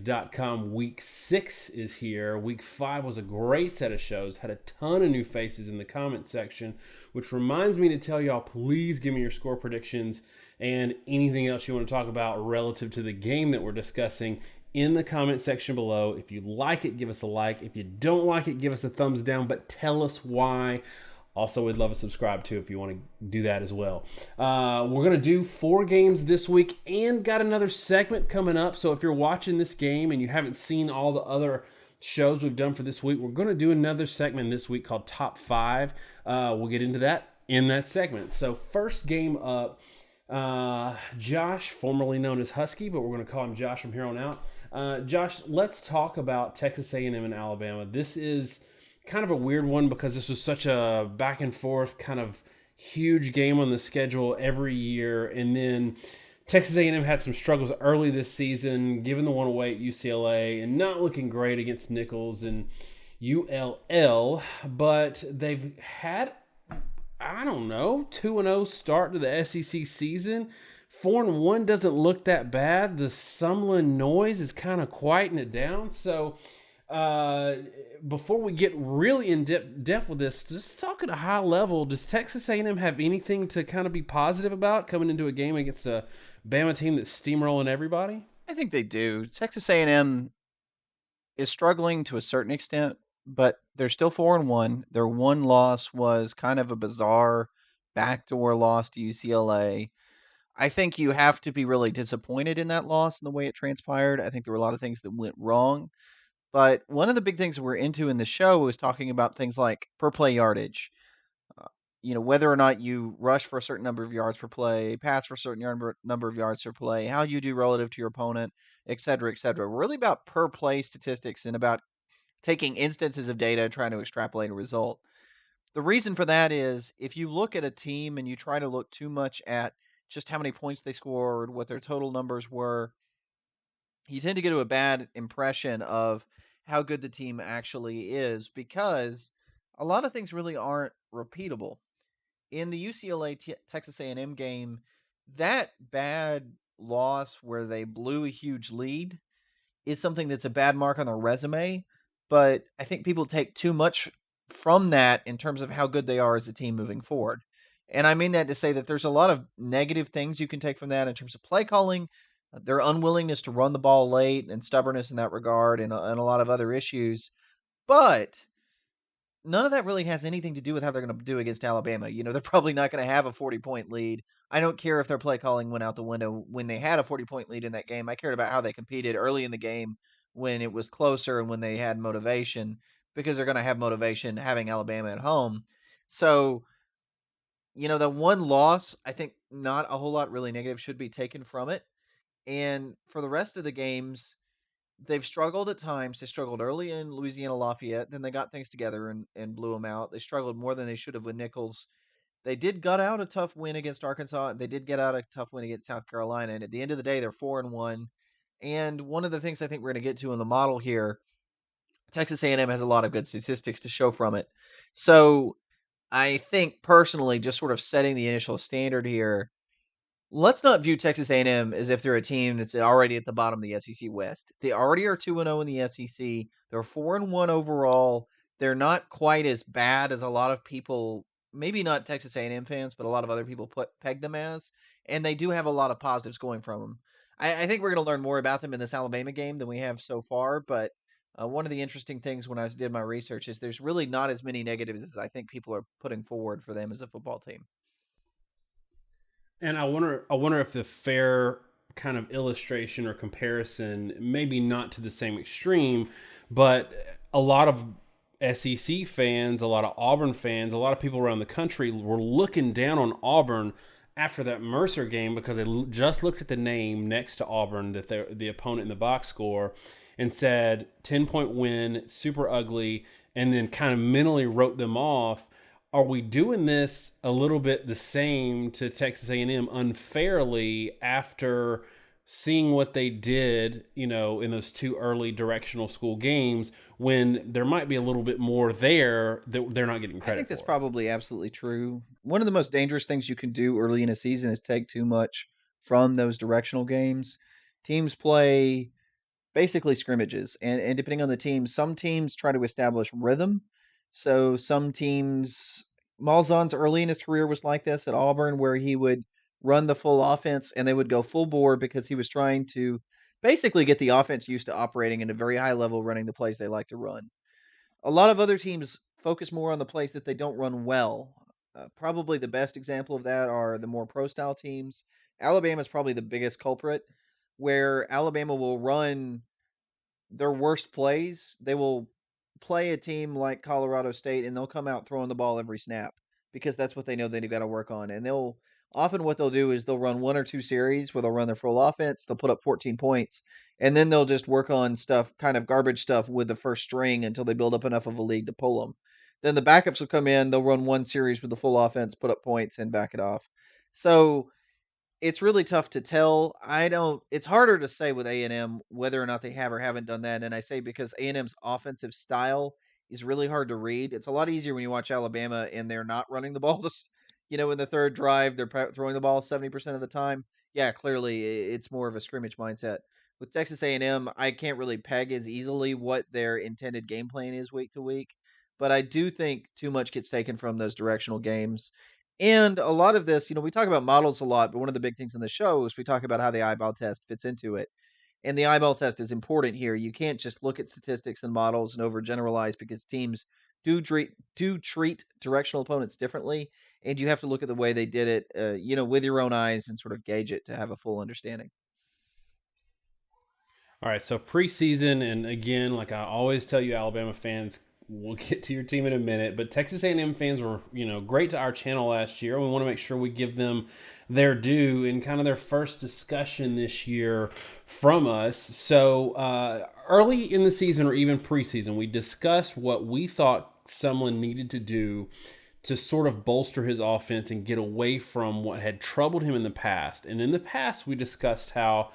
Aggies.com. Week 6 is here. Week 5 was a great set of shows. Had a ton of new faces in the comment section, which reminds me to tell y'all, please give me your score predictions and anything else you want to talk about relative to the game that we're discussing in the comment section below. If you like it, give us a like. If you don't like it, give us a thumbs down, but tell us why. Also, we'd love to subscribe too if you want to do that as well. We're going to do 4 games this week and got another segment coming up. So if you're watching this game and you haven't seen all the other shows we've done for this week, we're going to do another segment this week called Top 5. We'll get into that in that segment. So first game up, Josh, formerly known as Husky, but we're going to call him Josh from here on out. Josh, let's talk about Texas A&M and Alabama. This is kind of a weird one because this was such a back and forth kind of huge game on the schedule every year, and then Texas A&M had some struggles early this season, giving the one away at UCLA and not looking great against Nichols and ULL, but they've had, I don't know, 2-0 start to the SEC season. 4-1 doesn't look that bad. The Sumlin noise is kind of quieting it down. So before we get really in depth with this, just talk at a high level, does Texas A&M have anything to kind of be positive about coming into a game against a Bama team that's steamrolling everybody? I think they do. Texas A&M is struggling to a certain extent, but they're still 4-1. Their one loss was kind of a bizarre backdoor loss to UCLA. I think you have to be really disappointed in that loss and the way it transpired. I think there were a lot of things that went wrong. But one of the big things we're into in the show was talking about things like per play yardage. Whether or not you rush for a certain number of yards per play, pass for a certain number of yards per play, how you do relative to your opponent, et cetera, et cetera. We're really about per play statistics and about taking instances of data and trying to extrapolate a result. The reason for that is if you look at a team and you try to look too much at just how many points they scored, what their total numbers were, you tend to get a bad impression of how good the team actually is because a lot of things really aren't repeatable. In the UCLA Texas A&M game, that bad loss where they blew a huge lead is something that's a bad mark on their resume, but I think people take too much from that in terms of how good they are as a team moving forward. And I mean that to say that there's a lot of negative things you can take from that in terms of play calling, their unwillingness to run the ball late and stubbornness in that regard and a lot of other issues. But none of that really has anything to do with how they're going to do against Alabama. They're probably not going to have a 40-point lead. I don't care if their play calling went out the window when they had a 40-point lead in that game. I cared about how they competed early in the game when it was closer and when they had motivation, because they're going to have motivation having Alabama at home. So, the one loss, I think not a whole lot really negative should be taken from it. And for the rest of the games, they've struggled at times. They struggled early in Louisiana Lafayette. Then they got things together and blew them out. They struggled more than they should have with Nichols. They did gut out a tough win against Arkansas. They did get out a tough win against South Carolina. And at the end of the day, they're 4-1. And one of the things I think we're going to get to in the model here, Texas A&M has a lot of good statistics to show from it. So I think personally, just sort of setting the initial standard here, let's not view Texas A&M as if they're a team that's already at the bottom of the SEC West. They already are 2-0 in the SEC. They're 4-1 overall. They're not quite as bad as a lot of people, maybe not Texas A&M fans, but a lot of other people peg them as. And they do have a lot of positives going from them. I think we're going to learn more about them in this Alabama game than we have so far. But one of the interesting things when I did my research is there's really not as many negatives as I think people are putting forward for them as a football team. And I wonder if the fair kind of illustration or comparison, maybe not to the same extreme, but a lot of SEC fans, a lot of Auburn fans, a lot of people around the country were looking down on Auburn after that Mercer game because they just looked at the name next to Auburn, that the opponent in the box score, and said 10-point win, super ugly, and then kind of mentally wrote them off. Are we doing this a little bit the same to Texas A&M unfairly after seeing what they did, in those 2 early directional school games when there might be a little bit more there that they're not getting credit for? I think that's probably absolutely true. One of the most dangerous things you can do early in a season is take too much from those directional games. Teams play basically scrimmages. And depending on the team, some teams try to establish rhythm. So some teams, Malzahn's early in his career was like this at Auburn, where he would run the full offense and they would go full bore because he was trying to basically get the offense used to operating at a very high level, running the plays they like to run. A lot of other teams focus more on the plays that they don't run well. Probably the best example of that are the more pro style teams. Alabama is probably the biggest culprit, where Alabama will run their worst plays. They will play a team like Colorado State and they'll come out throwing the ball every snap because that's what they know they've got to work on. And they'll often what they'll do is they'll run one or two series where they'll run their full offense, they'll put up 14 points, and then they'll just work on stuff, kind of garbage stuff with the first string until they build up enough of a lead to pull them. Then the backups will come in, they'll run one series with the full offense, put up points, and back it off. So it's really tough to tell. I don't It's harder to say with A&M whether or not they have or haven't done that, and I say because A&M's offensive style is really hard to read. It's a lot easier when you watch Alabama and they're not running the ball in the third drive, they're throwing the ball 70% of the time. Yeah, clearly it's more of a scrimmage mindset. With Texas A&M, I can't really peg as easily what their intended game plan is week to week, but I do think too much gets taken from those directional games. And a lot of this, we talk about models a lot, but one of the big things in the show is we talk about how the eyeball test fits into it. And the eyeball test is important here. You can't just look at statistics and models and overgeneralize because teams do treat directional opponents differently, and you have to look at the way they did it, with your own eyes and sort of gauge it to have a full understanding. All right, so preseason, and again, like I always tell you, Alabama fans, we'll get to your team in a minute, but Texas A&M fans were, great to our channel last year. We want to make sure we give them their due in kind of their first discussion this year from us. So early in the season or even preseason, we discussed what we thought Sumlin needed to do to sort of bolster his offense and get away from what had troubled him in the past. And in the past, we discussed how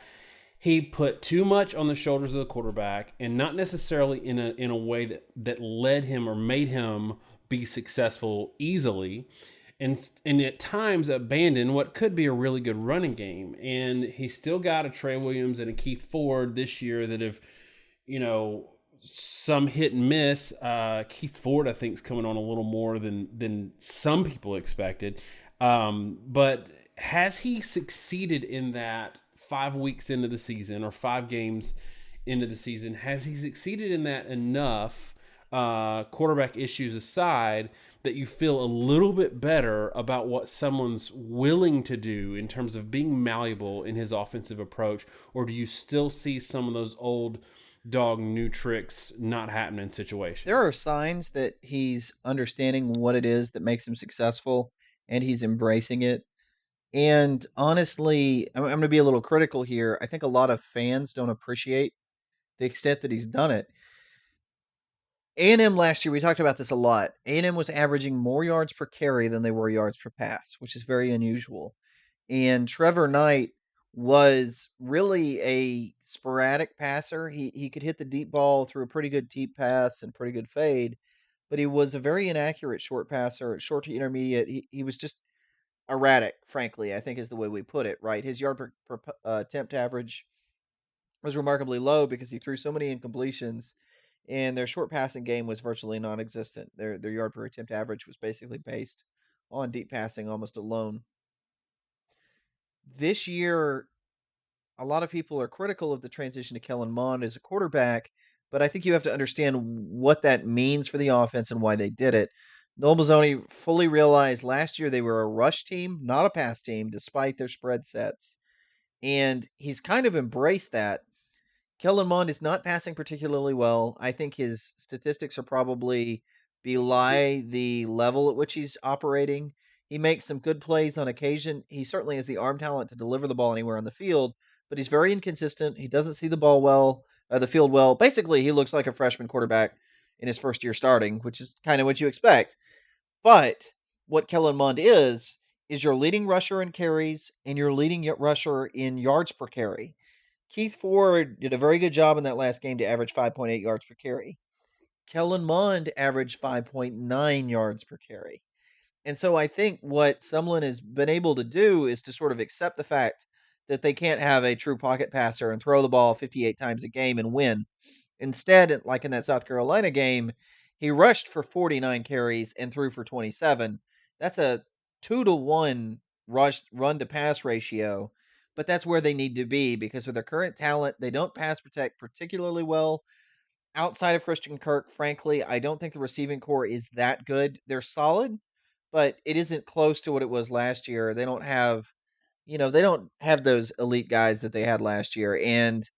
he put too much on the shoulders of the quarterback, and not necessarily in a way that led him or made him be successful easily, and at times abandoned what could be a really good running game. And he still got a Trey Williams and a Keith Ford this year that have, some hit and miss. Keith Ford, I think, is coming on a little more than some people expected. But has he succeeded in that 5 weeks into the season or 5 games into the season? Has he succeeded in that enough, quarterback issues aside, that you feel a little bit better about what someone's willing to do in terms of being malleable in his offensive approach? Or do you still see some of those old dog new tricks not happening situations? There are signs that he's understanding what it is that makes him successful and he's embracing it. And honestly, I'm going to be a little critical here. I think a lot of fans don't appreciate the extent that he's done it. A&M last year, we talked about this a lot. A&M was averaging more yards per carry than they were yards per pass, which is very unusual. And Trevor Knight was really a sporadic passer. He could hit the deep ball through a pretty good deep pass and pretty good fade, but he was a very inaccurate short passer, short to intermediate. He was just erratic, frankly, I think is the way we put it, right? His yard per attempt average was remarkably low because he threw so many incompletions, and their short passing game was virtually non-existent. Their yard per attempt average was basically based on deep passing almost alone. This year, a lot of people are critical of the transition to Kellen Mond as a quarterback, but I think you have to understand what that means for the offense and why they did it. Noel Mazzoni fully realized last year they were a rush team, not a pass team, despite their spread sets. And he's kind of embraced that. Kellen Mond is not passing particularly well. I think his statistics are probably belie the level at which he's operating. He makes some good plays on occasion. He certainly has the arm talent to deliver the ball anywhere on the field, but he's very inconsistent. He doesn't see the ball well, the field well. Basically, he looks like a freshman quarterback in his first year starting, which is kind of what you expect. But what Kellen Mond is your leading rusher in carries and your leading rusher in yards per carry. Keith Ford did a very good job in that last game to average 5.8 yards per carry. Kellen Mond averaged 5.9 yards per carry. And so I think what Sumlin has been able to do is to sort of accept the fact that they can't have a true pocket passer and throw the ball 58 times a game and win. Instead, like in that South Carolina game, he rushed for 49 carries and threw for 27. That's a 2-to-1 rush run to pass ratio, but that's where they need to be because with their current talent, they don't pass protect particularly well. Outside of Christian Kirk, frankly, I don't think the receiving core is that good. They're solid, but it isn't close to what it was last year. They don't have those elite guys that they had last year. And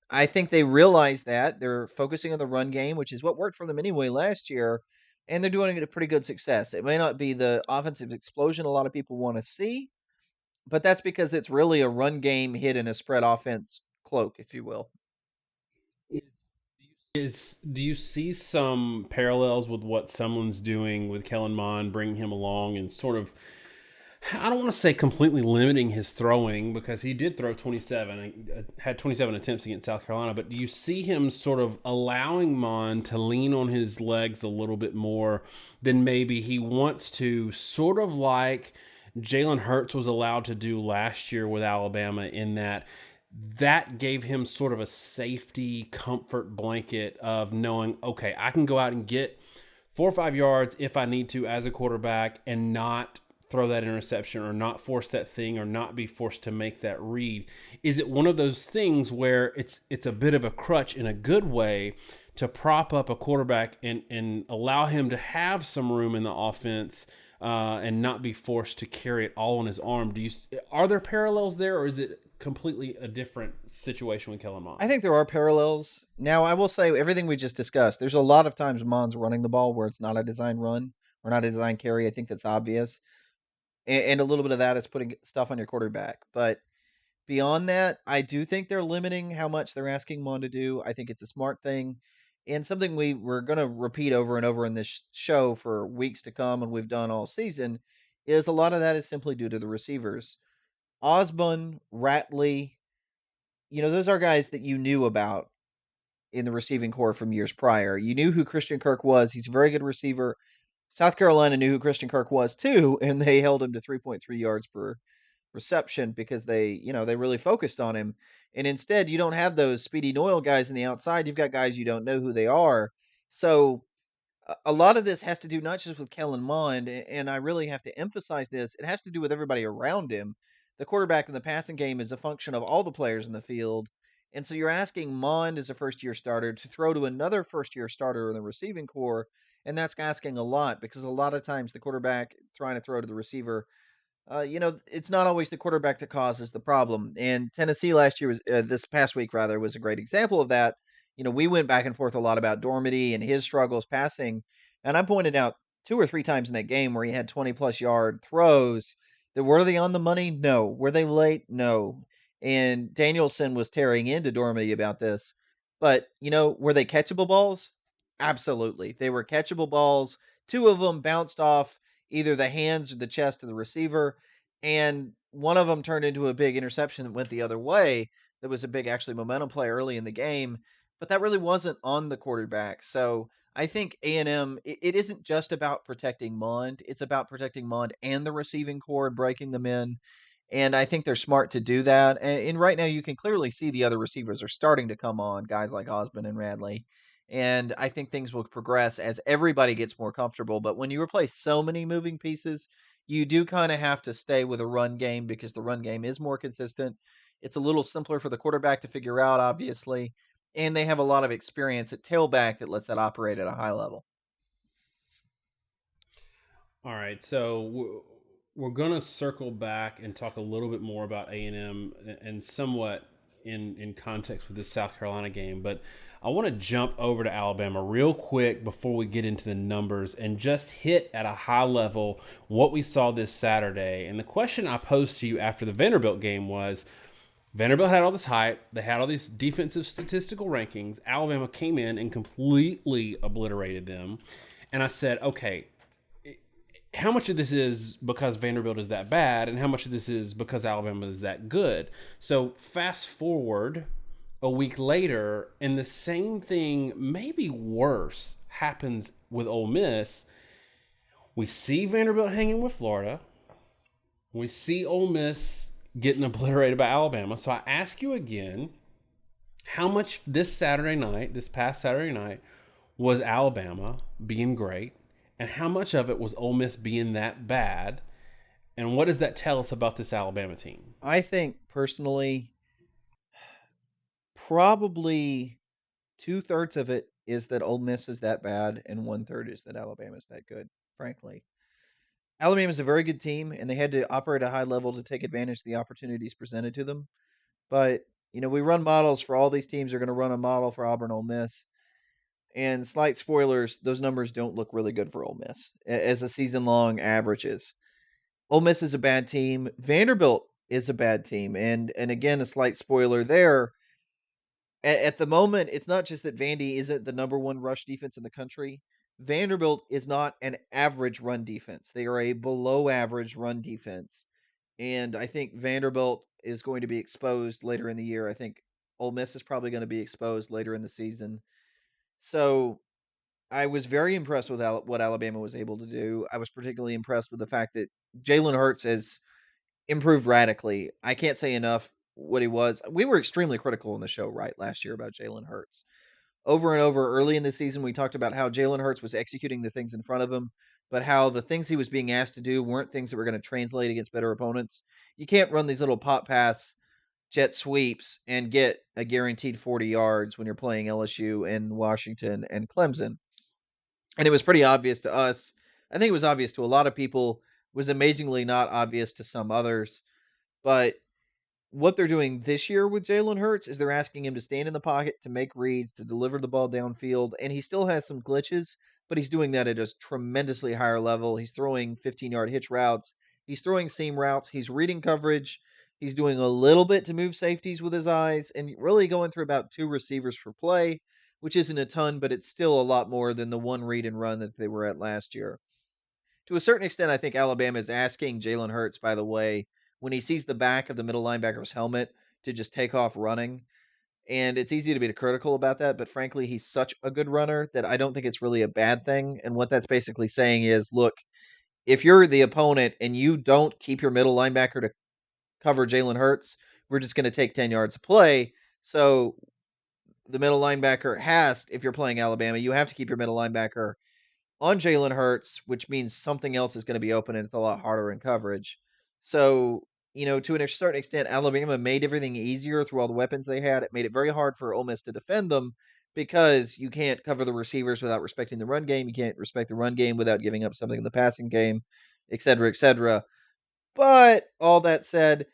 I think they realize that they're focusing on the run game, which is what worked for them anyway last year, and they're doing it a pretty good success. It may not be the offensive explosion a lot of people want to see, but that's because it's really a run game hid in a spread offense cloak, if you will. Do you see some parallels with what Sumlin's doing with Kellen Mond, bringing him along and sort of, I don't want to say completely limiting his throwing because he did throw 27, had 27 attempts against South Carolina, but do you see him sort of allowing Mond to lean on his legs a little bit more than maybe he wants to, sort of like Jalen Hurts was allowed to do last year with Alabama, in that gave him sort of a safety comfort blanket of knowing, okay, I can go out and get 4 or 5 yards if I need to as a quarterback and not throw that interception or not force that thing or not be forced to make that read? Is it one of those things where it's a bit of a crutch in a good way to prop up a quarterback and allow him to have some room in the offense and not be forced to carry it all on his arm? Are there parallels there, or is it completely a different situation with Kellen Mond? I think there are parallels. Now, I will say everything we just discussed, there's a lot of times Mond's running the ball where it's not a design run or not a design carry. I think that's obvious. And a little bit of that is putting stuff on your quarterback. But beyond that, I do think they're limiting how much they're asking Mond to do. I think it's a smart thing and something we're going to repeat over and over in this show for weeks to come and we've done all season is a lot of that is simply due to the receivers. Osborne, Ratley, those are guys that you knew about in the receiving core from years prior. You knew who Christian Kirk was. He's a very good receiver. South Carolina knew who Christian Kirk was too, and they held him to 3.3 yards per reception because they really focused on him. And instead, you don't have those Speedy Noyle guys in the outside. You've got guys you don't know who they are. So a lot of this has to do not just with Kellen Mond, and I really have to emphasize this. It has to do with everybody around him. The quarterback in the passing game is a function of all the players in the field. And so you're asking Mond as a first-year starter to throw to another first-year starter in the receiving core, and that's asking a lot because a lot of times the quarterback trying to throw to the receiver, it's not always the quarterback that causes the problem. And Tennessee last year this past week rather, was a great example of that. We went back and forth a lot about Dormady and his struggles passing, and I pointed out 2 or 3 times in that game where he had 20+ yard throws. That were they on the money? No. Were they late? No. And Danielson was tearing into Dormady about this. But, were they catchable balls? Absolutely. They were catchable balls. 2 of them bounced off either the hands or the chest of the receiver. And one of them turned into a big interception that went the other way. That was a big, actually, momentum play early in the game. But that really wasn't on the quarterback. So I think A&M, it isn't just about protecting Mond. It's about protecting Mond and the receiving core and breaking them in. And I think they're smart to do that. And right now you can clearly see the other receivers are starting to come on, guys like Osborne and Radley. And I think things will progress as everybody gets more comfortable. But when you replace so many moving pieces, you do kind of have to stay with a run game because the run game is more consistent. It's a little simpler for the quarterback to figure out, obviously. And they have a lot of experience at tailback that lets that operate at a high level. All right, so we're going to circle back and talk a little bit more about A&M and somewhat in context with the South Carolina game, but I want to jump over to Alabama real quick before we get into the numbers and just hit at a high level what we saw this Saturday. And the question I posed to you after the Vanderbilt game was, Vanderbilt had all this hype. They had all these defensive statistical rankings. Alabama came in and completely obliterated them. And I said, okay, how much of this is because Vanderbilt is that bad and how much of this is because Alabama is that good? So fast forward a week later, and the same thing, maybe worse, happens with Ole Miss. We see Vanderbilt hanging with Florida. We see Ole Miss getting obliterated by Alabama. So I ask you again, how much this past Saturday night, was Alabama being great, and how much of it was Ole Miss being that bad? And what does that tell us about this Alabama team? I think personally, probably 2/3 of it is that Ole Miss is that bad, and 1/3 is that Alabama is that good. Frankly, Alabama is a very good team, and they had to operate at a high level to take advantage of the opportunities presented to them. But we run models for all these teams. Are going to run a model for Auburn, Ole Miss, and slight spoilers: those numbers don't look really good for Ole Miss as a season-long averages. Ole Miss is a bad team. Vanderbilt is a bad team, and again, a slight spoiler there. At the moment, it's not just that Vandy isn't the number one rush defense in the country. Vanderbilt is not an average run defense. They are a below average run defense. And I think Vanderbilt is going to be exposed later in the year. I think Ole Miss is probably going to be exposed later in the season. So I was very impressed with what Alabama was able to do. I was particularly impressed with the fact that Jalen Hurts has improved radically. I can't say enough what he was. We were extremely critical in the show right last year about Jalen Hurts. Over and over early in the season, we talked about how Jalen Hurts was executing the things in front of him, but how the things he was being asked to do weren't things that were going to translate against better opponents. You can't run these little pop pass jet sweeps and get a guaranteed 40 yards when you're playing LSU and Washington and Clemson. And it was pretty obvious to us. I think it was obvious to a lot of people. It was amazingly not obvious to some others. But what they're doing this year with Jalen Hurts is they're asking him to stand in the pocket, to make reads, to deliver the ball downfield. And he still has some glitches, but he's doing that at a tremendously higher level. He's throwing 15-yard hitch routes. He's throwing seam routes. He's reading coverage. He's doing a little bit to move safeties with his eyes and really going through about 2 receivers per play, which isn't a ton, but it's still a lot more than the one read and run that they were at last year. To a certain extent, I think Alabama is asking Jalen Hurts, by the way, when he sees the back of the middle linebacker's helmet, to just take off running. And it's easy to be critical about that, but frankly, he's such a good runner that I don't think it's really a bad thing. And what that's basically saying is, look, if you're the opponent and you don't keep your middle linebacker to cover Jalen Hurts, we're just going to take 10 yards of play. So the middle linebacker has, if you're playing Alabama, you have to keep your middle linebacker on Jalen Hurts, which means something else is going to be open and it's a lot harder in coverage. So, to a certain extent, Alabama made everything easier through all the weapons they had. It made it very hard for Ole Miss to defend them because you can't cover the receivers without respecting the run game. You can't respect the run game without giving up something in the passing game, et cetera, et cetera. But all that said,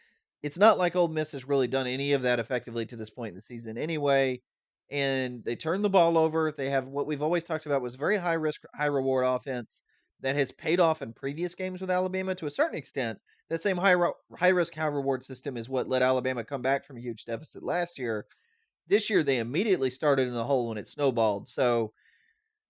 it's not like Ole Miss has really done any of that effectively to this point in the season anyway. And they turn the ball over. They have what we've always talked about was very high risk, high reward offense that has paid off in previous games with Alabama to a certain extent. That same high risk, high reward system is what let Alabama come back from a huge deficit last year. This year, they immediately started in the hole when it snowballed. So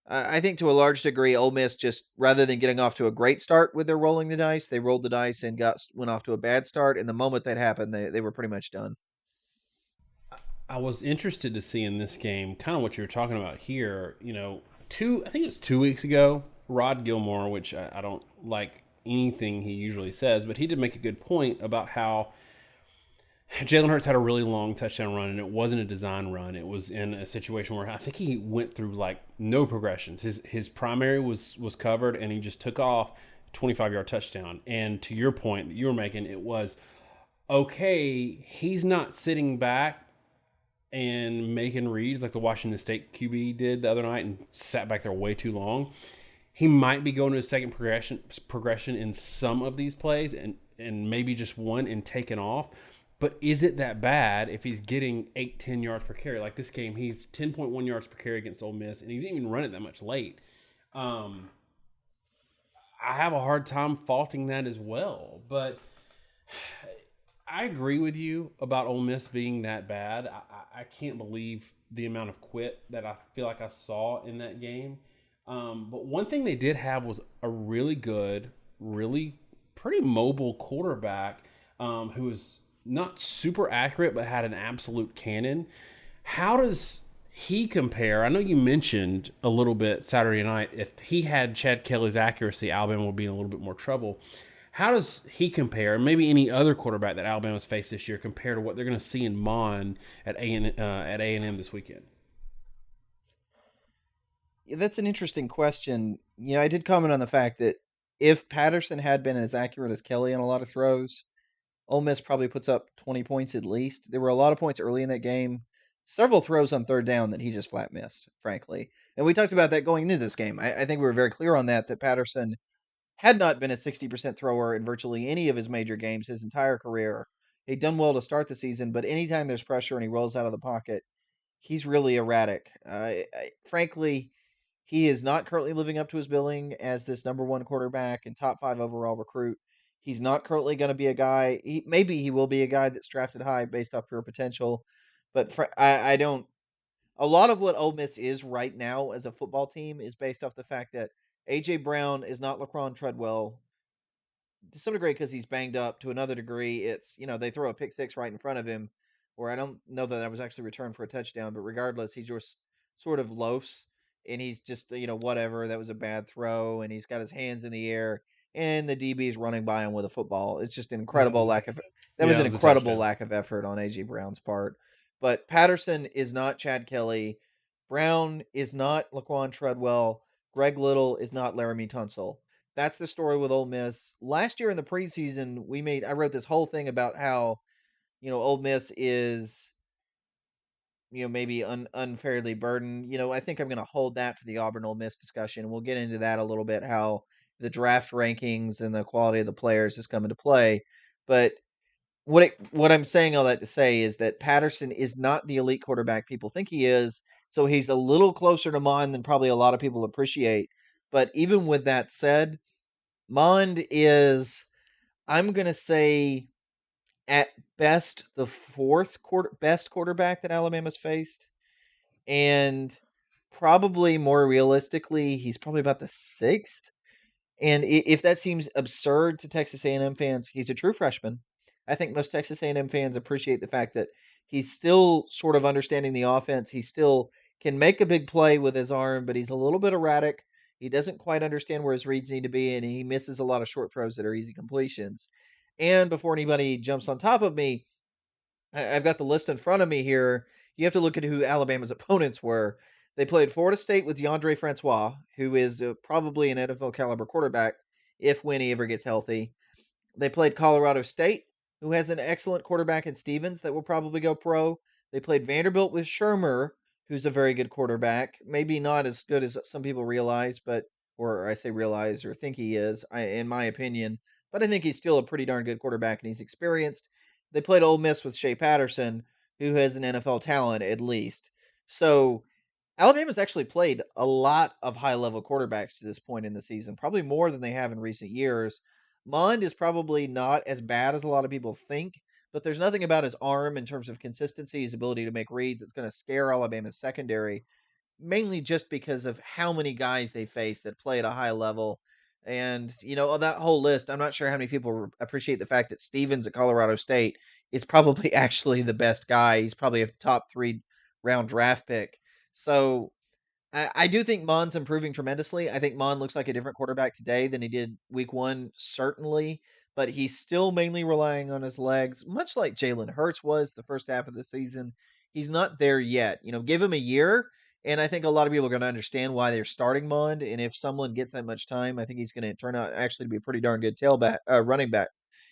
I think to a large degree, Ole Miss just, rather than getting off to a great start with their rolling the dice, they rolled the dice and went off to a bad start. And the moment that happened, they were pretty much done. I was interested to see in this game kind of what you were talking about here. I think it was 2 weeks ago, Rod Gilmore, which I don't like anything he usually says, but he did make a good point about how Jalen Hurts had a really long touchdown run, and it wasn't a design run. It was in a situation where I think he went through like no progressions. His primary was covered, and he just took off, 25-yard touchdown. And to your point that you were making, it was, okay, he's not sitting back and making reads like the Washington State QB did the other night and sat back there way too long. He might be going to a second progression in some of these plays and maybe just one and taking off. But is it that bad if he's getting 8-10 yards per carry? Like this game, he's 10.1 yards per carry against Ole Miss, and he didn't even run it that much late. I have a hard time faulting that as well. But I agree with you about Ole Miss being that bad. I can't believe the amount of quit that I feel like I saw in that game. But one thing they did have was a really good, really pretty mobile quarterback who was not super accurate but had an absolute cannon. How does he compare? I know you mentioned a little bit Saturday night, if he had Chad Kelly's accuracy, Alabama would be in a little bit more trouble. How does he compare, and maybe any other quarterback that Alabama's faced this year, compare to what they're going to see in Mond at A&M this weekend? Yeah, that's an interesting question. I did comment on the fact that if Patterson had been as accurate as Kelly on a lot of throws, Ole Miss probably puts up 20 points at least. There were a lot of points early in that game. Several throws on third down that he just flat missed, frankly. And we talked about that going into this game. I think we were very clear on that Patterson had not been a 60% thrower in virtually any of his major games his entire career. He'd done well to start the season, but anytime there's pressure and he rolls out of the pocket, he's really erratic. Frankly, he is not currently living up to his billing as this number one quarterback and top five overall recruit. He's not currently going to be a guy. Maybe he will be a guy that's drafted high based off pure potential, but I don't. A lot of what Ole Miss is right now as a football team is based off the fact that AJ Brown is not Laquan Treadwell to some degree because he's banged up. To another degree, it's they throw a pick six right in front of him, where I don't know that I was actually returned for a touchdown, but regardless, he just sort of loafs and he's just whatever. That was a bad throw, and he's got his hands in the air, and the DB's running by him with a football. It's just an incredible lack of that was Yeah, it an was a incredible touchdown. lack of effort on AJ Brown's part. But Patterson is not Chad Kelly. Brown is not Laquan Treadwell. Greg Little is not Laramie Tunsil. That's the story with Ole Miss. Last year in the preseason, I wrote this whole thing about how, Ole Miss is, maybe unfairly burdened. I think I'm going to hold that for the Auburn Ole Miss discussion. We'll get into that a little bit, how the draft rankings and the quality of the players has come into play. But what I'm saying all that to say is that Patterson is not the elite quarterback people think he is. So he's a little closer to Mond than probably a lot of people appreciate. But even with that said, Mond is, I'm going to say, at best, the best quarterback that Alabama's faced. And probably more realistically, he's probably about the sixth. And if that seems absurd to Texas A&M fans, he's a true freshman. I think most Texas A&M fans appreciate the fact that he's still sort of understanding the offense. He still can make a big play with his arm, but he's a little bit erratic. He doesn't quite understand where his reads need to be, and he misses a lot of short throws that are easy completions. And before anybody jumps on top of me, I've got the list in front of me here. You have to look at who Alabama's opponents were. They played Florida State with DeAndre Francois, who is probably an NFL caliber quarterback if when he ever gets healthy. They played Colorado State, who has an excellent quarterback in Stevens that will probably go pro. They played Vanderbilt with Shermer, who's a very good quarterback. Maybe not as good as some people realize, or I say realize or think he is, in my opinion. But I think he's still a pretty darn good quarterback and he's experienced. They played Ole Miss with Shea Patterson, who has an NFL talent at least. So Alabama's actually played a lot of high level quarterbacks to this point in the season, probably more than they have in recent years. Mond is probably not as bad as a lot of people think, but there's nothing about his arm in terms of consistency, his ability to make reads that's going to scare Alabama's secondary, mainly just because of how many guys they face that play at a high level. And, on that whole list, I'm not sure how many people appreciate the fact that Stevens at Colorado State is probably actually the best guy. He's probably a top 3 round draft pick. So I do think Mond's improving tremendously. I think Mond looks like a different quarterback today than he did week one, certainly, but he's still mainly relying on his legs, much like Jalen Hurts was the first half of the season. He's not there yet. Give him a year, and I think a lot of people are going to understand why they're starting Mond. And if someone gets that much time, I think he's going to turn out actually to be a pretty darn good running back.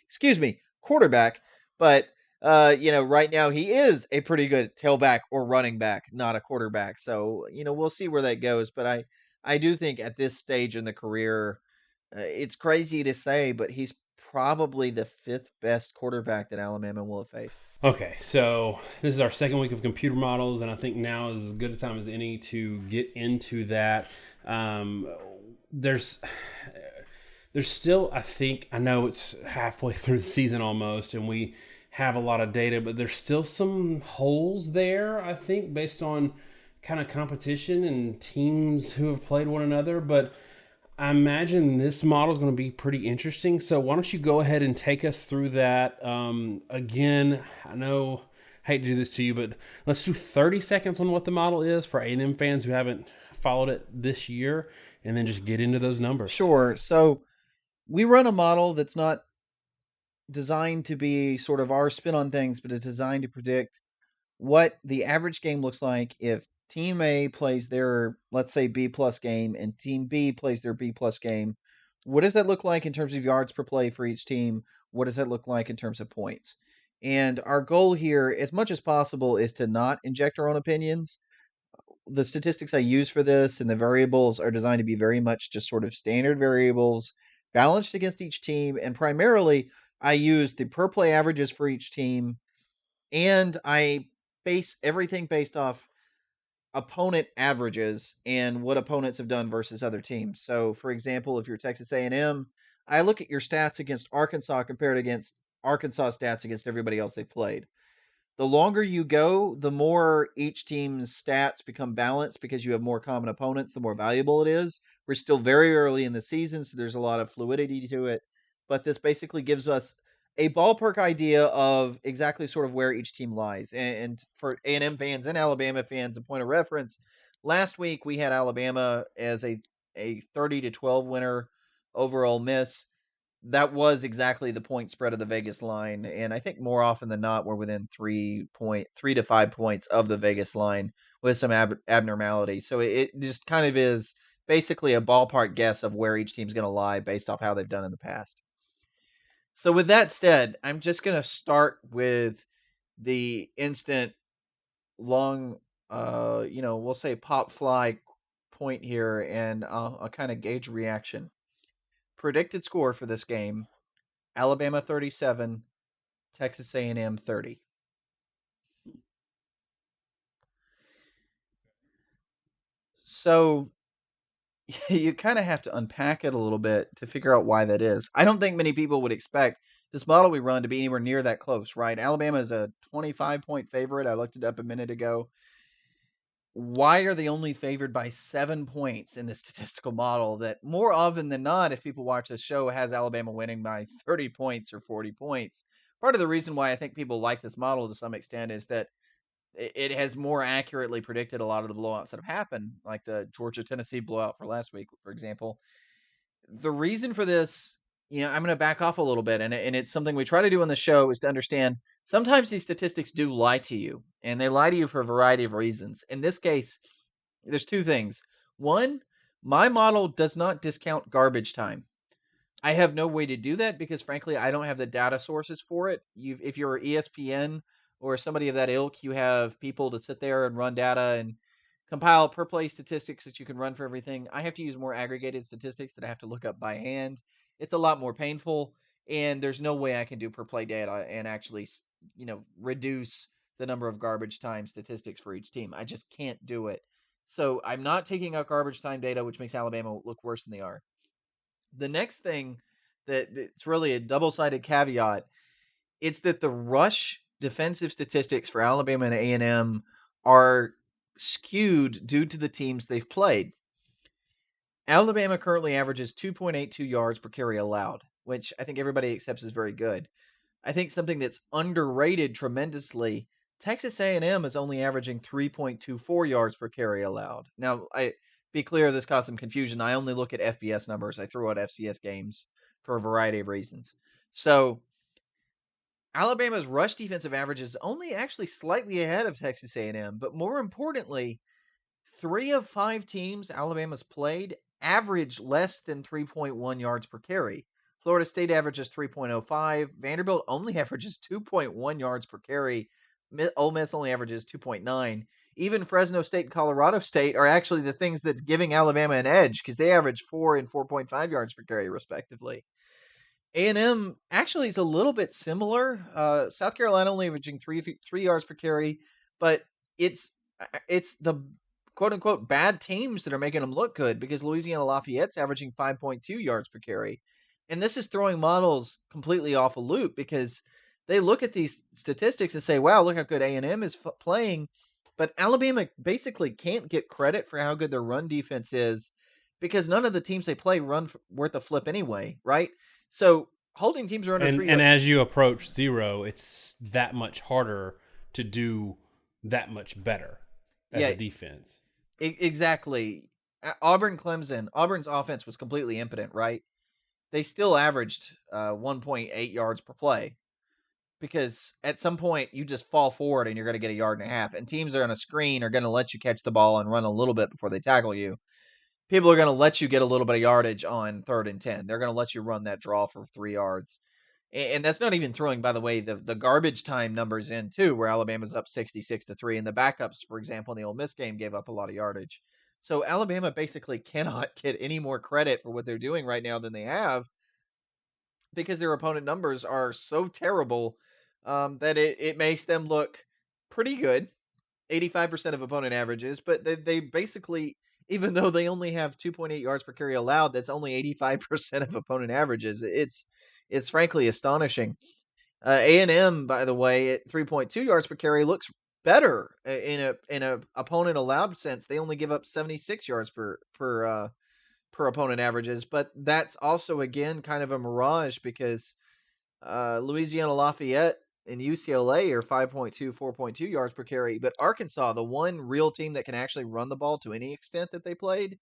Excuse me, quarterback. But right now he is a pretty good tailback or running back, not a quarterback. So, we'll see where that goes. But I do think at this stage in the career, it's crazy to say, but he's probably the fifth best quarterback that Alabama will have faced. Okay, so this is our second week of computer models, and I think now is as good a time as any to get into that. There's still, I think, I know it's halfway through the season almost, and we have a lot of data, but there's still some holes there, I think, based on kind of competition and teams who have played one another. But I imagine this model is going to be pretty interesting. So why don't you go ahead and take us through that? Again, I know I hate to do this to you, but let's do 30 seconds on what the model is for A&M fans who haven't followed it this year, and then just get into those numbers. Sure. So We run a model that's not designed to be sort of our spin on things, but it's designed to predict what the average game looks like if team A plays their, let's say, B plus game and team B plays their B plus game. What does that look like in terms of yards per play for each team? What does that look like in terms of points? And our goal here, as much as possible, is to not inject our own opinions. The statistics I use for this and the variables are designed to be very much just sort of standard variables balanced against each team. And primarily, I use the per play averages for each team, and I base everything based off opponent averages and what opponents have done versus other teams. So, for example, if you're Texas A&M, I look at your stats against Arkansas compared against Arkansas stats against everybody else they played. The longer you go, the more each team's stats become balanced because you have more common opponents, the more valuable it is. We're still very early in the season, so there's a lot of fluidity to it. But this basically gives us a ballpark idea of exactly sort of where each team lies. And for A&M fans and Alabama fans, a point of reference, last week we had Alabama as a 30-12 winner over Ole Miss. That was exactly the point spread of the Vegas line, and I think more often than not, we're within 3 to 5 points of the Vegas line with some abnormality. So it just kind of is basically a ballpark guess of where each team's going to lie based off how they've done in the past. So with that said, I'm just going to start with the instant long, we'll say pop fly point here, and I'll kind of gauge reaction. Predicted score for this game: Alabama 37, Texas A&M 30. So you kind of have to unpack it a little bit to figure out why that is. I don't think many people would expect this model we run to be anywhere near that close, right? Alabama is a 25-point favorite. I looked it up a minute ago. Why are they only favored by 7 points in this statistical model that more often than not, if people watch this show, has Alabama winning by 30 points or 40 points? Part of the reason why I think people like this model to some extent is that it has more accurately predicted a lot of the blowouts that have happened, like the Georgia-Tennessee blowout for last week, for example. The reason for this, I'm going to back off a little bit, and it's something we try to do on the show, is to understand sometimes these statistics do lie to you, and they lie to you for a variety of reasons. In this case, there's two things. One, my model does not discount garbage time. I have no way to do that because, frankly, I don't have the data sources for it. If you're ESPN or somebody of that ilk, you have people to sit there and run data and compile per play statistics that you can run for everything. I have to use more aggregated statistics that I have to look up by hand. It's a lot more painful, and there's no way I can do per play data and actually, reduce the number of garbage time statistics for each team. I just can't do it. So I'm not taking out garbage time data, which makes Alabama look worse than they are. The next thing that it's really a double-sided caveat, it's that the rush defensive statistics for Alabama and A&M are skewed due to the teams they've played. Alabama currently averages 2.82 yards per carry allowed, which I think everybody accepts is very good. I think something that's underrated tremendously, Texas A&M is only averaging 3.24 yards per carry allowed. Now, be clear, this caused some confusion. I only look at FBS numbers. I throw out FCS games for a variety of reasons. So Alabama's rush defensive average is only actually slightly ahead of Texas A&M, but more importantly, 3 of 5 teams Alabama's played average less than 3.1 yards per carry. Florida State averages 3.05. Vanderbilt only averages 2.1 yards per carry. Ole Miss only averages 2.9. Even Fresno State and Colorado State are actually the things that's giving Alabama an edge because they average 4 and 4.5 yards per carry, respectively. A&M actually is a little bit similar. South Carolina only averaging 3 yards per carry, but it's the quote unquote bad teams that are making them look good because Louisiana Lafayette's averaging 5.2 yards per carry. And this is throwing models completely off a loop because they look at these statistics and say, wow, look how good A&M is playing. But Alabama basically can't get credit for how good their run defense is because none of the teams they play run worth a flip anyway, right? So holding teams are under 3 And as you approach 0, it's that much harder to do that much better as a defense. Exactly. Auburn, Clemson. Auburn's offense was completely impotent, right? they still averaged 1.8 yards per play, because at some point you just fall forward and you're going to get a yard and a half, and teams are on a screen are going to let you catch the ball and run a little bit before they tackle you. People are going to let you get a little bit of yardage on 3rd and 10. They're going to let you run that draw for 3 yards. And that's not even throwing, by the way, the garbage time numbers in too, where Alabama's up 66-3, and the backups, for example, in the Ole Miss game gave up a lot of yardage. So Alabama basically cannot get any more credit for what they're doing right now than they have, because their opponent numbers are so terrible, that it makes them look pretty good. 85% of opponent averages, but they basically, even though they only have 2.8 yards per carry allowed, that's only 85% of opponent averages. It's frankly astonishing. A&M, by the way, at 3.2 yards per carry looks better in a opponent allowed sense. They only give up 76 yards per opponent averages, but that's also again kind of a mirage, because Louisiana Lafayette and UCLA are 5.2, 4.2 yards per carry. But Arkansas, the one real team that can actually run the ball to any extent that they played,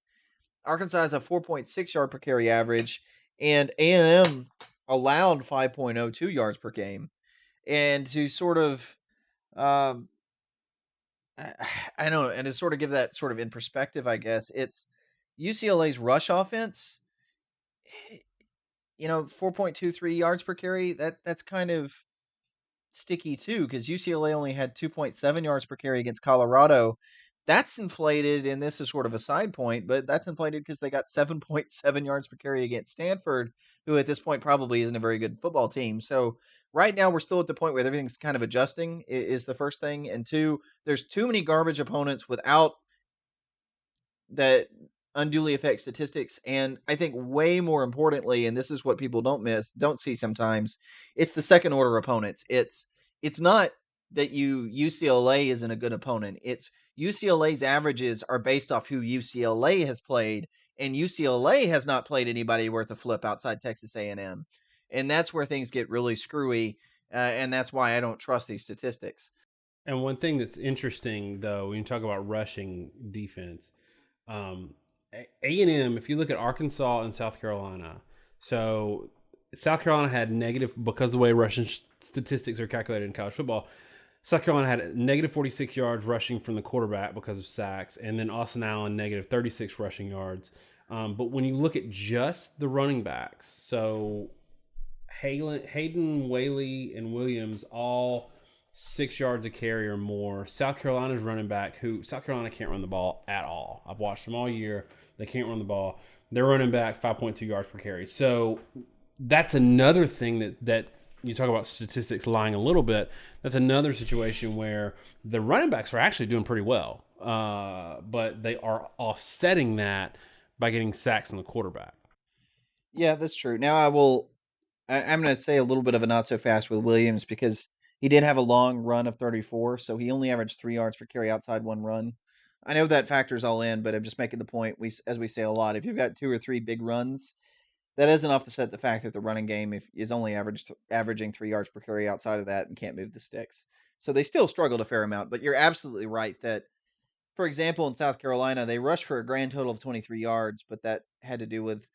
Arkansas has a 4.6 yard per carry average, and A&M allowed 5.02 yards per game. And to sort of, um, I don't know, and to sort of give that sort of in perspective, I guess, it's UCLA's rush offense, 4.23 yards per carry. That's kind of sticky too, because UCLA only had 2.7 yards per carry against Colorado. That's inflated, and this is sort of a side point, but that's inflated because they got 7.7 yards per carry against Stanford, who at this point probably isn't a very good football team. So right now we're still at the point where everything's kind of adjusting, is the first thing. And two, there's too many garbage opponents without that unduly affect statistics. And I think way more importantly, and this is what people don't see sometimes, it's the second order opponents. It's not that UCLA isn't a good opponent. It's UCLA's averages are based off who UCLA has played, and UCLA has not played anybody worth a flip outside Texas A&M. And that's where things get really screwy, and that's why I don't trust these statistics. And one thing that's interesting, though, when you talk about rushing defense, A&M, if you look at Arkansas and South Carolina, so South Carolina had negative, because of the way rushing statistics are calculated in college football, South Carolina had negative 46 yards rushing from the quarterback because of sacks, and then Austin Allen negative 36 rushing yards. But when you look at just the running backs, so Hayden, Whaley, and Williams all 6 yards a carry or more. South Carolina's running back, South Carolina can't run the ball at all. I've watched them all year. They can't run the ball. They're running back 5.2 yards per carry. So that's another thing that you talk about statistics lying a little bit. That's another situation where the running backs are actually doing pretty well, but they are offsetting that by getting sacks on the quarterback. Yeah, that's true. Now I'm going to say a little bit of a not so fast with Williams, because he did have a long run of 34, so he only averaged 3 yards per carry outside one run. I know that factors all in, but I'm just making the point, as we say a lot, if you've got 2 or 3 big runs, that isn't off to set the fact that the running game is only averaging 3 yards per carry outside of that and can't move the sticks. So they still struggled a fair amount, but you're absolutely right that, for example, in South Carolina, they rushed for a grand total of 23 yards, but that had to do with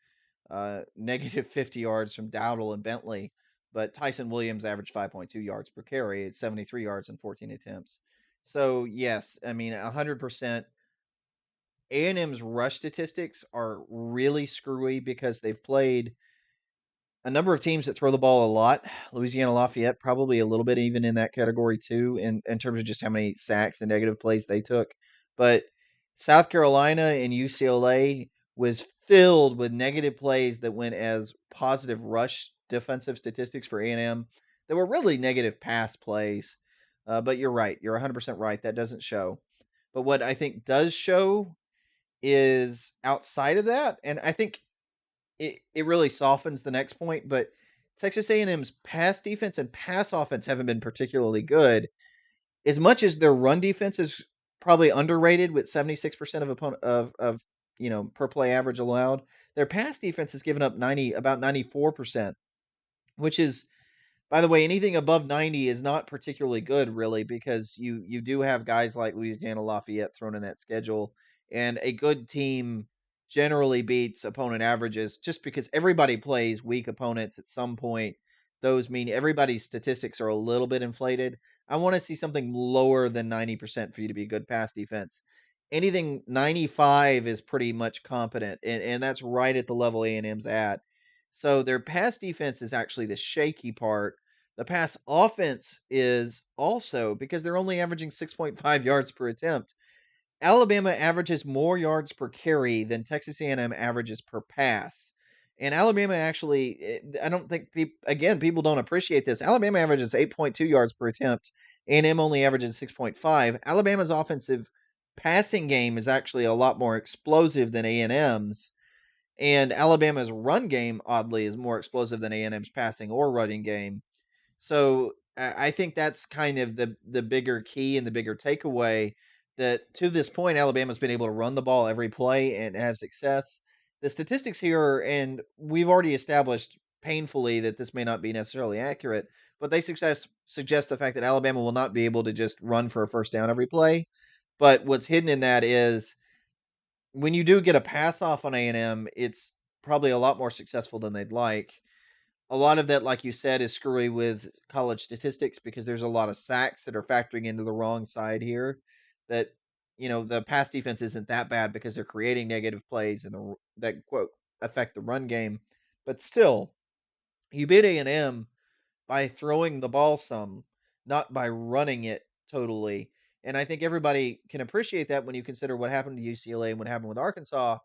negative 50 yards from Dowdle and Bentley. But Tyson Williams averaged 5.2 yards per carry. It's 73 yards in 14 attempts. So, yes, I mean, 100%. A&M's rush statistics are really screwy because they've played a number of teams that throw the ball a lot. Louisiana Lafayette probably a little bit even in that category too, in terms of just how many sacks and negative plays they took. But South Carolina and UCLA was filled with negative plays that went as positive rush defensive statistics for A&M. There were really negative pass plays. But you're right. You're 100% right. That doesn't show. But what I think does show is outside of that, and I think it really softens the next point, but Texas A&M's pass defense and pass offense haven't been particularly good. As much as their run defense is probably underrated with 76% of opponent of per play average allowed, their pass defense has given up about 94%, which is, by the way, anything above 90 is not particularly good, really, because you do have guys like Louisiana Lafayette thrown in that schedule, and a good team generally beats opponent averages just because everybody plays weak opponents at some point. Those mean everybody's statistics are a little bit inflated. I want to see something lower than 90% for you to be a good pass defense. Anything 95 is pretty much competent, and that's right at the level A&M's at. So their pass defense is actually the shaky part. The pass offense is also, because they're only averaging 6.5 yards per attempt. Alabama averages more yards per carry than Texas A&M averages per pass. And Alabama actually, I don't think people don't appreciate this. Alabama averages 8.2 yards per attempt. A&M only averages 6.5. Alabama's offensive passing game is actually a lot more explosive than A&M's. And Alabama's run game, oddly, is more explosive than A&M's passing or running game. So I think that's kind of the bigger key and the bigger takeaway, that to this point, Alabama's been able to run the ball every play and have success. The statistics here, and we've already established painfully that this may not be necessarily accurate, but they suggest the fact that Alabama will not be able to just run for a first down every play. But what's hidden in that is when you do get a pass off on A&M, it's probably a lot more successful than they'd like. A lot of that, like you said, is screwy with college statistics because there's a lot of sacks that are factoring into the wrong side here. That, the pass defense isn't that bad because they're creating negative plays and that quote affect the run game. But still, you beat A&M by throwing the ball some, not by running it totally. And I think everybody can appreciate that when you consider what happened to UCLA and what happened with Arkansas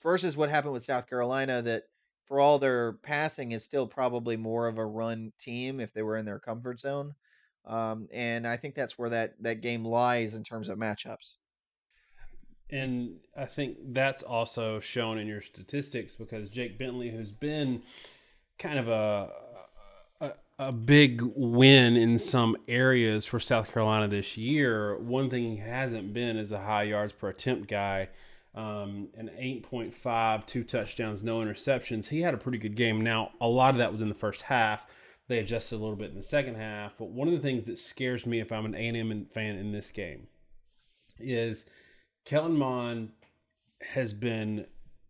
versus what happened with South Carolina, that for all their passing is still probably more of a run team if they were in their comfort zone. And I think that's where that game lies in terms of matchups. And I think that's also shown in your statistics because Jake Bentley, who's been kind of a big win in some areas for South Carolina this year, one thing he hasn't been is a high yards per attempt guy. An 8.5, 2 touchdowns, no interceptions. He had a pretty good game. Now, a lot of that was in the first half. They adjusted a little bit in the second half. But one of the things that scares me if I'm an A&M fan in this game is Kellen Mond has been,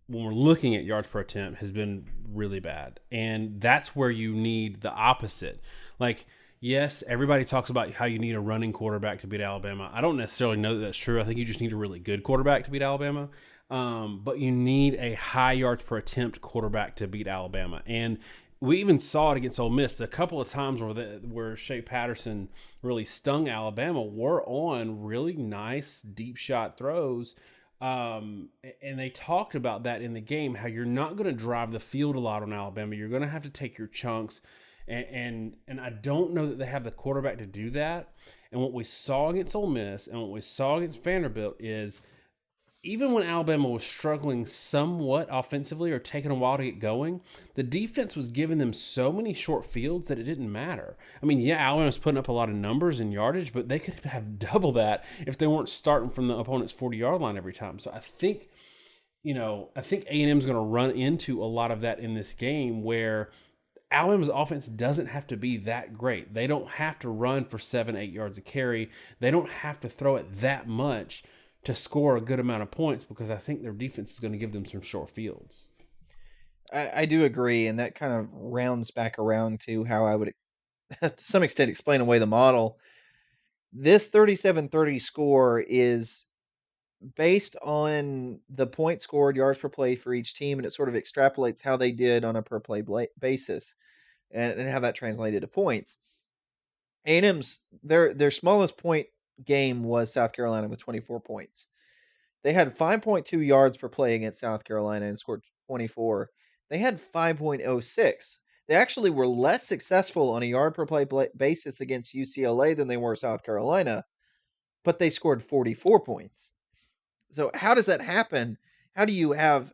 when we're looking at yards per attempt, has been really bad. And that's where you need the opposite. Like, yes, everybody talks about how you need a running quarterback to beat Alabama. I don't necessarily know that that's true. I think you just need a really good quarterback to beat Alabama. But you need a high yards per attempt quarterback to beat Alabama. And we even saw it against Ole Miss. A couple of times where Shea Patterson really stung Alabama were on really nice deep shot throws. And they talked about that in the game, how you're not going to drive the field a lot on Alabama. You're going to have to take your chunks. And I don't know that they have the quarterback to do that. And what we saw against Ole Miss and what we saw against Vanderbilt is even when Alabama was struggling somewhat offensively or taking a while to get going, the defense was giving them so many short fields that it didn't matter. I mean, yeah, Alabama was putting up a lot of numbers and yardage, but they could have double that if they weren't starting from the opponent's 40-yard line every time. So I think A&M is going to run into a lot of that in this game where Alabama's offense doesn't have to be that great. They don't have to run for 7-8 yards a carry. They don't have to throw it that much to score a good amount of points because I think their defense is going to give them some short fields. I do agree, and that kind of rounds back around to how I would, to some extent, explain away the model. This 37-30 score is based on the points scored, yards per play for each team, and it sort of extrapolates how they did on a per play basis and how that translated to points. A&M's, their smallest point game was South Carolina with 24 points. They had 5.2 yards per play against South Carolina and scored 24. They had 5.06. They actually were less successful on a yard per play basis against UCLA than they were South Carolina, but they scored 44 points. So how does that happen? How do you have,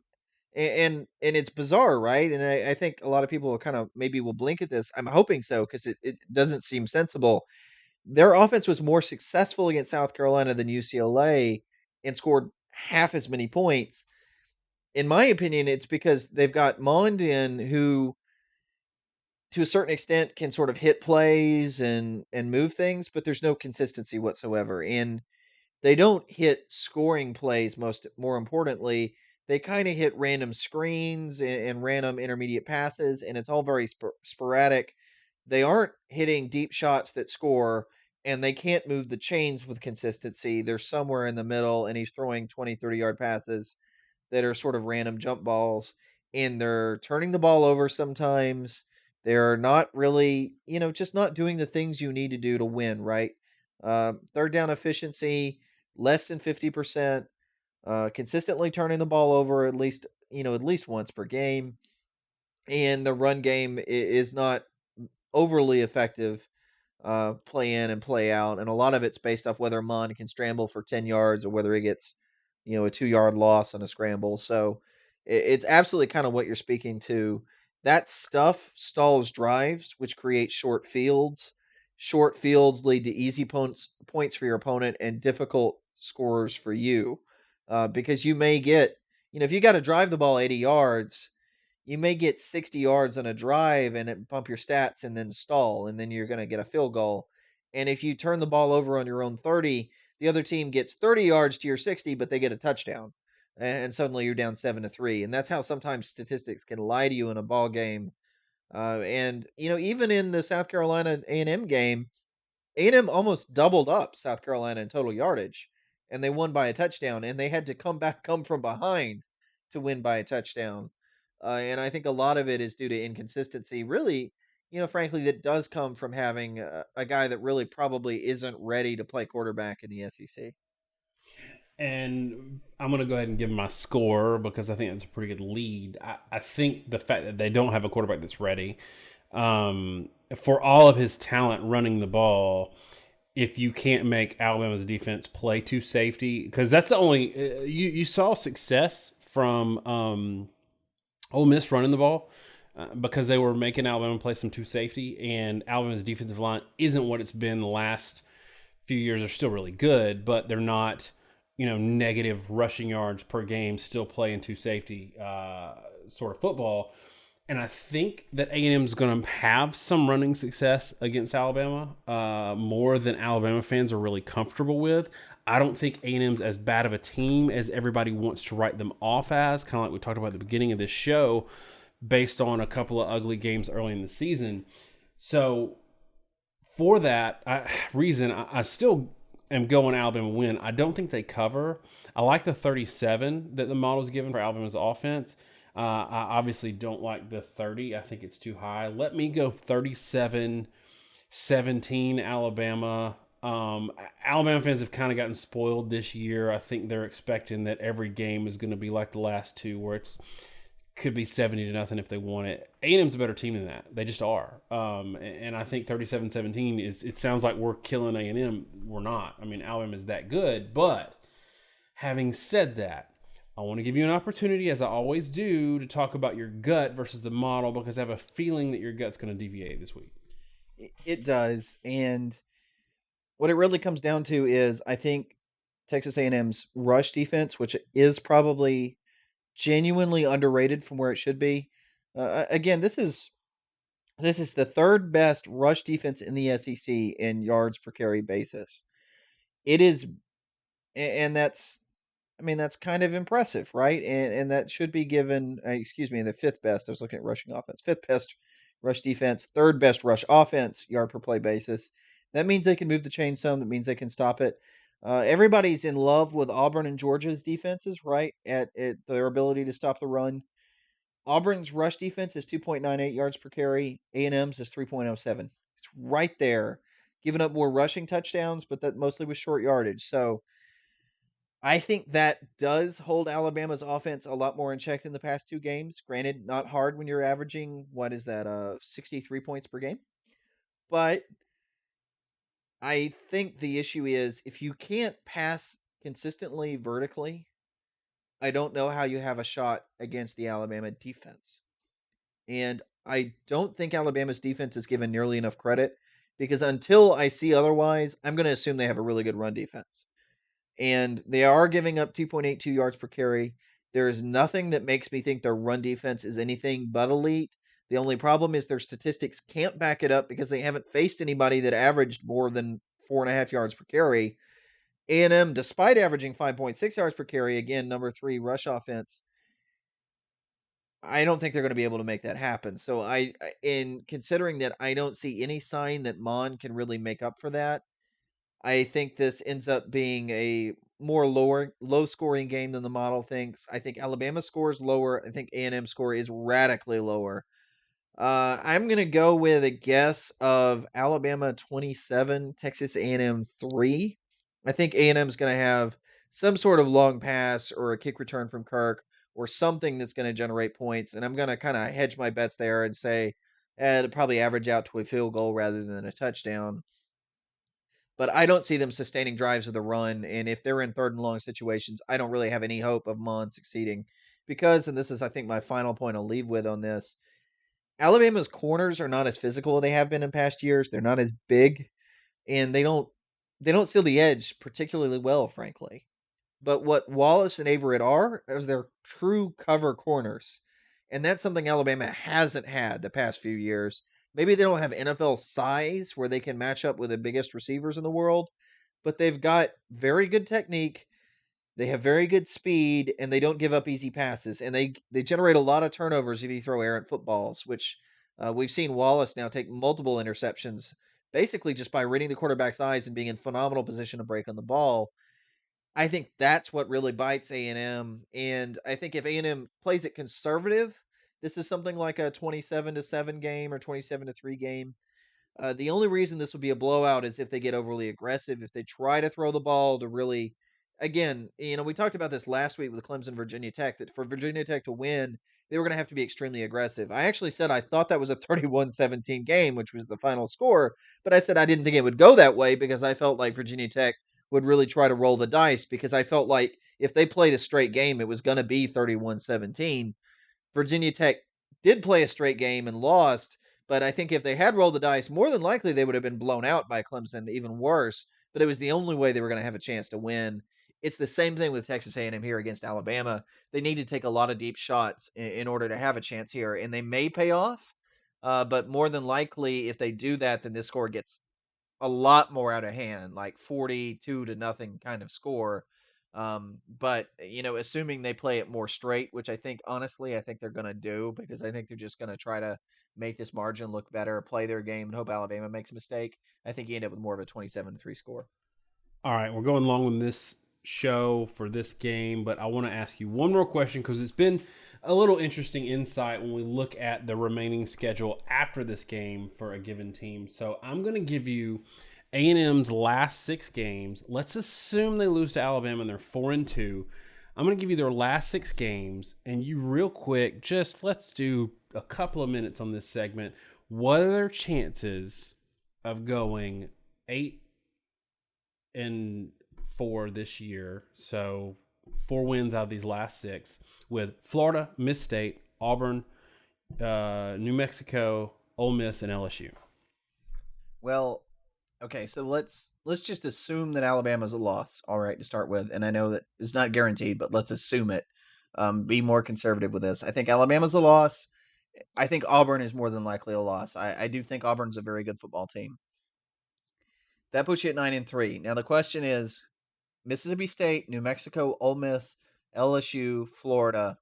and it's bizarre, right? And I think a lot of people kind of maybe will blink at this. I'm hoping so because it doesn't seem sensible. Their offense was more successful against South Carolina than UCLA and scored half as many points. In my opinion, it's because they've got Mond in, who, to a certain extent, can sort of hit plays and move things, but there's no consistency whatsoever. And they don't hit scoring plays, more importantly. they kind of hit random screens and random intermediate passes, and it's all very sporadic. They aren't hitting deep shots that score, and they can't move the chains with consistency. They're somewhere in the middle, and he's throwing 20, 30-yard passes that are sort of random jump balls, and they're turning the ball over sometimes. They're not really, just not doing the things you need to do to win, right? Third down efficiency, less than 50%, consistently turning the ball over at least once per game. And the run game is not overly effective, play in and play out, and a lot of it's based off whether Mond can scramble for 10 yards or whether he gets, a 2-yard loss on a scramble. So it's absolutely kind of what you're speaking to. That stuff stalls drives, which creates short fields. Short fields lead to easy points for your opponent and difficult scores for you, because you may get, if you got to drive the ball 80 yards, you may get 60 yards on a drive and it bump your stats and then stall, and then you're going to get a field goal. And if you turn the ball over on your own 30, the other team gets 30 yards to your 60, but they get a touchdown. And suddenly you're down 7-3. And that's how sometimes statistics can lie to you in a ball game. And even in the South Carolina A&M game, A&M almost doubled up South Carolina in total yardage, and they won by a touchdown, and they had to come from behind to win by a touchdown. And I think a lot of it is due to inconsistency. Really, frankly, that does come from having a guy that really probably isn't ready to play quarterback in the SEC. And I'm going to go ahead and give my score because I think that's a pretty good lead. I think the fact that they don't have a quarterback that's ready, for all of his talent running the ball, if you can't make Alabama's defense play to safety, because that's the only you saw success from Ole Miss running the ball, because they were making Alabama play some to safety, and Alabama's defensive line isn't what it's been the last few years. They're still really good, but they're not, negative rushing yards per game, still playing to safety sort of football. And I think that A&M is going to have some running success against Alabama, more than Alabama fans are really comfortable with. I don't think A&M's as bad of a team as everybody wants to write them off as, kind of like we talked about at the beginning of this show, based on a couple of ugly games early in the season. So for that reason, I still am going Alabama win. I don't think they cover. I like the 37 that the model's given for Alabama's offense. I obviously don't like the 30. I think it's too high. Let me go 37-17 Alabama. Alabama fans have kind of gotten spoiled this year. I think they're expecting that every game is going to be like the last two, where it's could be 70-0 if they want it. A&M's a better team than that. They just are. And I think 37-17 it sounds like we're killing A&M. We're not. I mean, Alabama is that good. But having said that, I want to give you an opportunity, as I always do, to talk about your gut versus the model, because I have a feeling that your gut's going to deviate this week. It does. And what it really comes down to is, I think Texas A&M's rush defense, which is probably genuinely underrated from where it should be. Again, this is the third best rush defense in the SEC in yards per carry basis. It is, and that's kind of impressive, right? And that should be given. Excuse me, the fifth best. I was looking at rushing offense. Fifth best rush defense, third best rush offense, yard per play basis. That means they can move the chain some. That means they can stop it. Everybody's in love with Auburn and Georgia's defenses, right? At their ability to stop the run. Auburn's rush defense is 2.98 yards per carry. A&M's is 3.07. It's right there, giving up more rushing touchdowns, but that mostly was short yardage. So I think that does hold Alabama's offense a lot more in check than the past two games. Granted, not hard when you're averaging, 63 points per game. But I think the issue is, if you can't pass consistently vertically, I don't know how you have a shot against the Alabama defense. And I don't think Alabama's defense is given nearly enough credit, because until I see otherwise, I'm going to assume they have a really good run defense. And they are giving up 2.82 yards per carry. There is nothing that makes me think their run defense is anything but elite. The only problem is their statistics can't back it up, because they haven't faced anybody that averaged more than 4.5 yards per carry. A&M, despite averaging 5.6 yards per carry, again, number 3 rush offense, I don't think they're going to be able to make that happen. So in considering that I don't see any sign that Mon can really make up for that, I think this ends up being a more low scoring game than the model thinks. I think Alabama scores lower. I think A&M score is radically lower. I'm gonna go with a guess of Alabama 27, Texas A&M 3. I think A&M is gonna have some sort of long pass or a kick return from Kirk or something that's gonna generate points, and I'm gonna kind of hedge my bets there and say it'll probably average out to a field goal rather than a touchdown. But I don't see them sustaining drives with a run, and if they're in third and long situations, I don't really have any hope of Mon succeeding because, and this is I think my final point I'll leave with on this, Alabama's corners are not as physical as they have been in past years. They're not as big, and they don't seal the edge particularly well, frankly. But what Wallace and Averett are is they're true cover corners. And that's something Alabama hasn't had the past few years. Maybe they don't have NFL size where they can match up with the biggest receivers in the world, but they've got very good technique, they have very good speed, and they don't give up easy passes. And they generate a lot of turnovers if you throw errant footballs, which we've seen Wallace now take multiple interceptions, basically just by reading the quarterback's eyes and being in phenomenal position to break on the ball. I think that's what really bites A&M, and I think if A&M plays it conservative, this is something like a 27-7 game or 27-3 game. The only reason this would be a blowout is if they get overly aggressive, if they try to throw the ball to really, again, we talked about this last week with Clemson, Virginia Tech, that for Virginia Tech to win, they were going to have to be extremely aggressive. I actually said I thought that was a 31-17 game, which was the final score, but I said I didn't think it would go that way because I felt like Virginia Tech would really try to roll the dice because I felt like if they played a straight game, it was going to be 31-17. Virginia Tech did play a straight game and lost, but I think if they had rolled the dice, more than likely they would have been blown out by Clemson, even worse. But it was the only way they were going to have a chance to win. It's the same thing with Texas A&M here against Alabama. They need to take a lot of deep shots in order to have a chance here, and they may pay off. But more than likely, if they do that, then this score gets a lot more out of hand, like 42 to nothing kind of score. But assuming they play it more straight, which I think they're gonna do because I think they're just gonna try to make this margin look better, play their game, and hope Alabama makes a mistake. I think you end up with more of a 27-3 score. All right, we're going long with this show for this game, but I want to ask you one more question because it's been a little interesting insight when we look at the remaining schedule after this game for a given team. So I'm going to give you A&M's last 6 games. Let's assume they lose to Alabama and they're 4-2. I'm going to give you their last 6 games, and you real quick, just let's do a couple of minutes on this segment. What are their chances of going 8-4 this year? So 4 wins out of these last 6 with Florida, Miss State, Auburn, New Mexico, Ole Miss, and LSU. Well, okay, so let's just assume that Alabama's a loss, all right, to start with. And I know that it's not guaranteed, but let's assume it. Be more conservative with this. I think Alabama's a loss. I think Auburn is more than likely a loss. I do think Auburn's a very good football team. That puts you at 9-3. Now the question is Mississippi State, New Mexico, Ole Miss, LSU, Florida.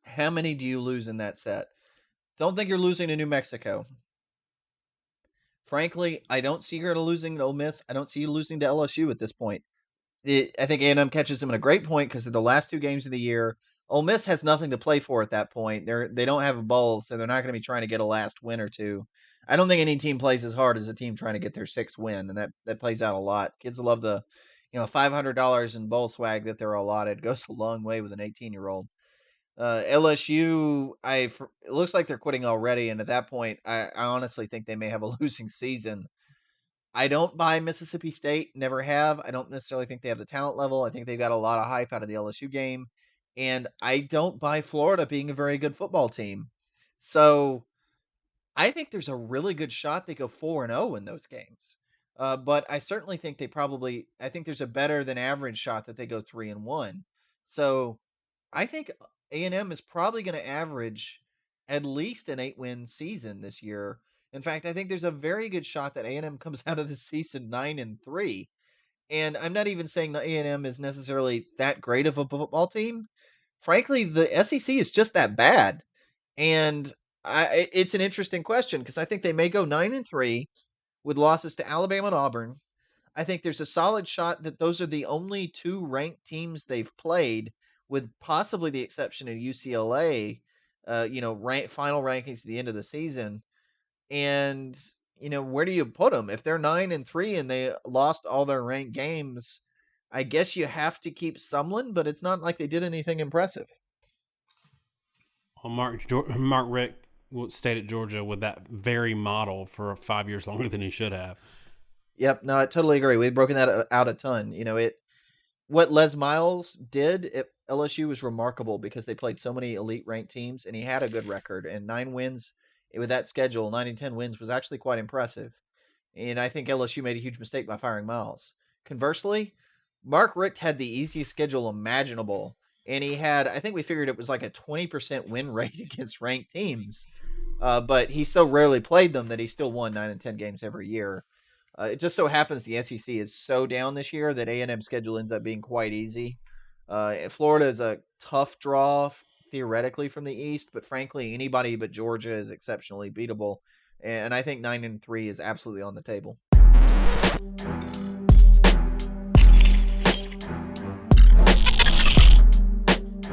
How many do you lose in that set? Don't think you're losing to New Mexico. Frankly, I don't see you losing to Ole Miss. I don't see you losing to LSU at this point. I think A&M catches them at a great point because of the last 2 games of the year. Ole Miss has nothing to play for at that point. They don't have a bowl, so they're not going to be trying to get a last win or two. I don't think any team plays as hard as a team trying to get their 6th win, and that plays out a lot. Kids love the $500 in bowl swag that they're allotted. It goes a long way with an 18-year-old. LSU, it looks like they're quitting already, and at that point, I honestly think they may have a losing season. I don't buy Mississippi State, never have. I don't necessarily think they have the talent level. I think they've got a lot of hype out of the LSU game. And I don't buy Florida being a very good football team. So I think there's a really good shot they go 4-0 in those games. But I certainly think I think there's a better than average shot that they go 3-1. So I think A&M is probably going to average at least an 8-win season this year. In fact, I think there's a very good shot that A&M comes out of the season 9-3. And I'm not even saying that A&M is necessarily that great of a football team. frankly, the SEC is just that bad. And it's an interesting question because I think they may go 9-3 with losses to Alabama and Auburn. I think there's a solid shot that those are the only two ranked teams they've played, with possibly the exception of UCLA. Final rankings at the end of the season, and where do you put them if they're 9-3 and they lost all their ranked games? I guess you have to keep Sumlin, but it's not like they did anything impressive. Well, Mark Richt stayed at Georgia with that very model for 5 years longer than he should have. Yep, no, I totally agree. We've broken that out a ton. What Les Miles did at LSU was remarkable because they played so many elite ranked teams, and he had a good record. And 9 wins with that schedule, 9 and 10 wins, was actually quite impressive. And I think LSU made a huge mistake by firing Miles. Conversely, Mark Richt had the easiest schedule imaginable, and he had, I think we figured it was like a 20% win rate against ranked teams. But he so rarely played them that he still won 9 and 10 games every year. It just so happens the SEC is so down this year that A&M's schedule ends up being quite easy. Florida is a tough draw theoretically from the East, but frankly, anybody but Georgia is exceptionally beatable. And I think 9-3 is absolutely on the table.